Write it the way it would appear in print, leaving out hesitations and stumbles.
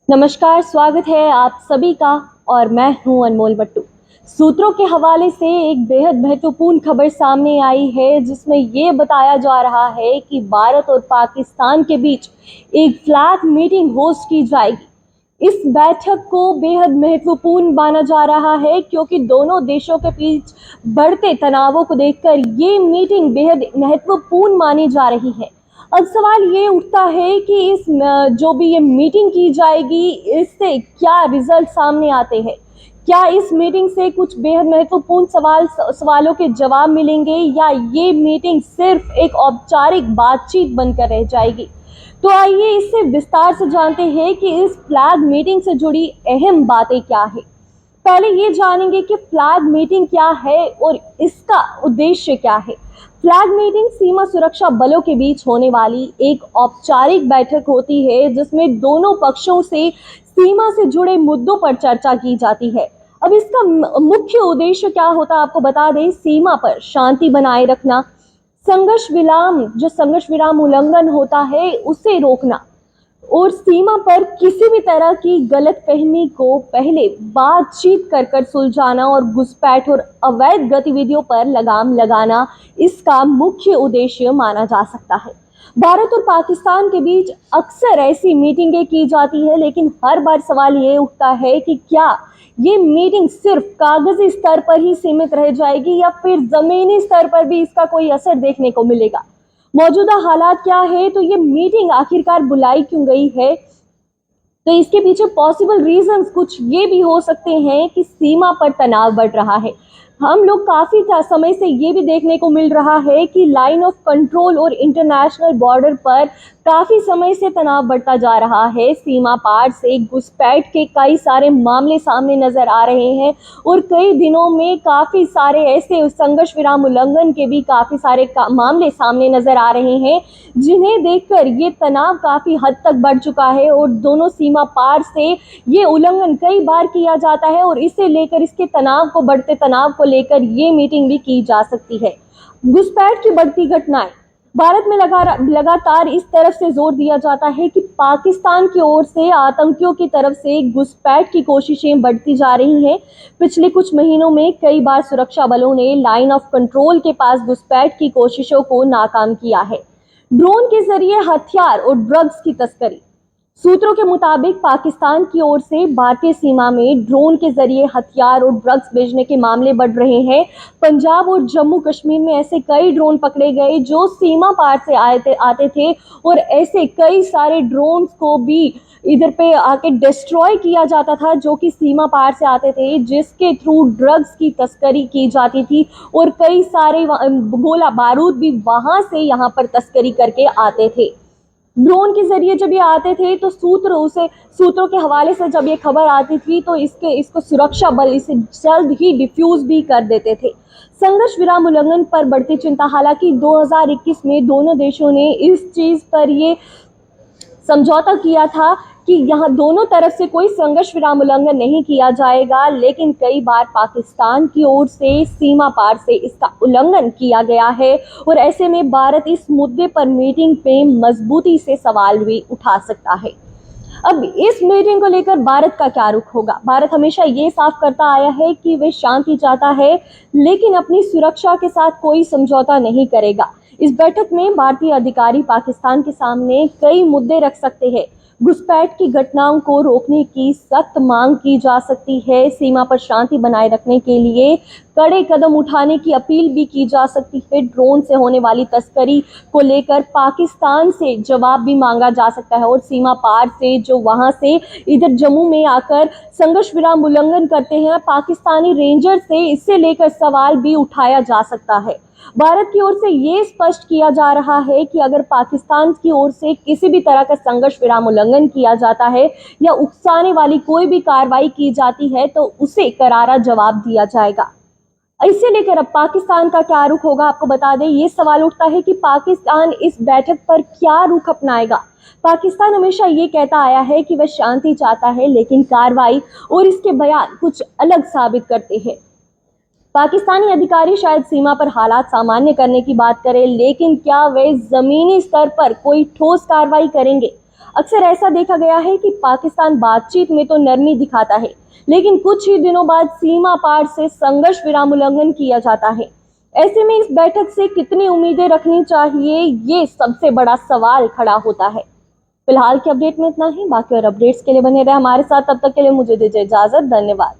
नमस्कार, स्वागत है आप सभी का। और मैं हूं अनमोल बट्टू। सूत्रों के हवाले से एक बेहद महत्वपूर्ण खबर सामने आई है, जिसमें ये बताया जा रहा है कि भारत और पाकिस्तान के बीच एक फ्लैग मीटिंग होस्ट की जाएगी। इस बैठक को बेहद महत्वपूर्ण माना जा रहा है, क्योंकि दोनों देशों के बीच बढ़ते तनावों को देखकर ये मीटिंग बेहद महत्वपूर्ण मानी जा रही है। अब सवाल ये उठता है कि इस जो भी ये मीटिंग की जाएगी, इससे क्या रिजल्ट सामने आते हैं। क्या इस मीटिंग से कुछ बेहद महत्वपूर्ण सवालों के जवाब मिलेंगे, या ये मीटिंग सिर्फ एक औपचारिक बातचीत बनकर रह जाएगी। तो आइए इससे विस्तार से जानते हैं कि इस फ्लैग मीटिंग से जुड़ी अहम बातें क्या है। पहले ये जानेंगे कि फ्लैग मीटिंग क्या है और इसका उद्देश्य क्या है। फ्लैग मीटिंग सीमा सुरक्षा बलों के बीच होने वाली एक औपचारिक बैठक होती है, जिसमें दोनों पक्षों से सीमा से जुड़े मुद्दों पर चर्चा की जाती है। अब इसका मुख्य उद्देश्य क्या होता है आपको बता दें। सीमा पर शांति बनाए रखना, संघर्ष विराम उल्लंघन होता है उसे रोकना, और सीमा पर किसी भी तरह की गलतफहमी को पहले बातचीत कर सुलझाना और घुसपैठ और अवैध गतिविधियों पर लगाम लगाना इसका मुख्य उद्देश्य माना जा सकता है। भारत और पाकिस्तान के बीच अक्सर ऐसी मीटिंगें की जाती है, लेकिन हर बार सवाल ये उठता है कि क्या ये मीटिंग सिर्फ कागजी स्तर पर ही सीमित रह जाएगी, या फिर जमीनी स्तर पर भी इसका कोई असर देखने को मिलेगा। मौजूदा हालात क्या है, तो ये मीटिंग आखिरकार बुलाई क्यों गई है। तो इसके पीछे पॉसिबल रीजंस कुछ ये भी हो सकते हैं कि सीमा पर तनाव बढ़ रहा है। हम लोग काफी समय से ये भी देखने को मिल रहा है कि लाइन ऑफ कंट्रोल और इंटरनेशनल बॉर्डर पर काफी समय से तनाव बढ़ता जा रहा है। सीमा पार से घुसपैठ के कई सारे मामले सामने नजर आ रहे हैं, और कई दिनों में काफी सारे ऐसे संघर्ष विराम उल्लंघन के भी काफी सारे मामले सामने नजर आ रहे हैं, जिन्हें देखकर ये तनाव काफी हद तक बढ़ चुका है। और दोनों सीमा पार से ये उल्लंघन कई बार किया जाता है, और इसे लेकर इसके तनाव को बढ़ते तनाव को लेकर ये मीटिंग भी की जा सकती है। घुसपैठ की बढ़ती घटनाएं। भारत में लगातार इस तरफ से जोर दिया जाता है कि पाकिस्तान की ओर से आतंकियों की तरफ से घुसपैठ की कोशिशें बढ़ती जा रही हैं। पिछले कुछ महीनों में कई बार सुरक्षा बलों ने लाइन ऑफ कंट्रोल के पास घुसपैठ की कोशिशों को नाकाम किया है। ड्रोन के जरिए हथियार और ड्रग्स की तस्करी। सूत्रों के मुताबिक पाकिस्तान की ओर से भारतीय सीमा में ड्रोन के जरिए हथियार और ड्रग्स भेजने के मामले बढ़ रहे हैं। पंजाब और जम्मू कश्मीर में ऐसे कई ड्रोन पकड़े गए जो सीमा पार से आते थे, और ऐसे कई सारे ड्रोन्स को भी इधर पे आके डिस्ट्रॉय किया जाता था, जो कि सीमा पार से आते थे, जिसके थ्रू ड्रग्स की तस्करी की जाती थी, और कई सारे गोला बारूद भी वहां से यहाँ पर तस्करी करके आते थे। ड्रोन के जरिए जब ये आते थे तो सूत्रों के हवाले से जब ये खबर आती थी तो इसको सुरक्षा बल इसे जल्द ही डिफ्यूज भी कर देते थे। संघर्ष विराम उल्लंघन पर बढ़ती चिंता। हालांकि 2021 में दोनों देशों ने इस चीज पर ये समझौता किया था कि यहाँ दोनों तरफ से कोई संघर्ष विराम उल्लंघन नहीं किया जाएगा, लेकिन कई बार पाकिस्तान की ओर से सीमा पार से इसका उल्लंघन किया गया है, और ऐसे में भारत इस मुद्दे पर मीटिंग पे मजबूती से सवाल भी उठा सकता है। अब इस मीटिंग को लेकर भारत का क्या रुख होगा। भारत हमेशा ये साफ करता आया है कि वे शांति चाहता है, लेकिन अपनी सुरक्षा के साथ कोई समझौता नहीं करेगा। इस बैठक में भारतीय अधिकारी पाकिस्तान के सामने कई मुद्दे रख सकते हैं। घुसपैठ की घटनाओं को रोकने की सख्त मांग की जा सकती है। सीमा पर शांति बनाए रखने के लिए कड़े कदम उठाने की अपील भी की जा सकती है। ड्रोन से होने वाली तस्करी को लेकर पाकिस्तान से जवाब भी मांगा जा सकता है, और सीमा पार से जो वहां से इधर जम्मू में आकर संघर्ष विराम उल्लंघन करते हैं पाकिस्तानी रेंजर से, इससे लेकर सवाल भी उठाया जा सकता है। भारत की ओर से ये स्पष्ट किया जा रहा है कि अगर पाकिस्तान की ओर से किसी भी तरह का संघर्ष विराम उल्लंघन किया जाता है या उकसाने वाली कोई भी कार्रवाई की जाती है, तो उसे करारा जवाब दिया जाएगा। इसे लेकर अब पाकिस्तान का क्या रुख होगा आपको बता दें। ये सवाल उठता है कि पाकिस्तान इस बैठक पर क्या रुख अपनाएगा। पाकिस्तान हमेशा ये कहता आया है कि वह शांति चाहता है, लेकिन कार्रवाई और इसके बयान कुछ अलग साबित करते हैं। पाकिस्तानी अधिकारी शायद सीमा पर हालात सामान्य करने की बात करें, लेकिन क्या वे जमीनी स्तर पर कोई ठोस कार्रवाई करेंगे। अक्सर ऐसा देखा गया है कि पाकिस्तान बातचीत में तो नरमी दिखाता है, लेकिन कुछ ही दिनों बाद सीमा पार से संघर्ष विराम उल्लंघन किया जाता है। ऐसे में इस बैठक से कितनी उम्मीदें रखनी चाहिए, ये सबसे बड़ा सवाल खड़ा होता है। फिलहाल के अपडेट में इतना ही। बाकी और अपडेट्स के लिए बने रहे हमारे साथ। तब तक के लिए मुझे दीजिए इजाजत। धन्यवाद।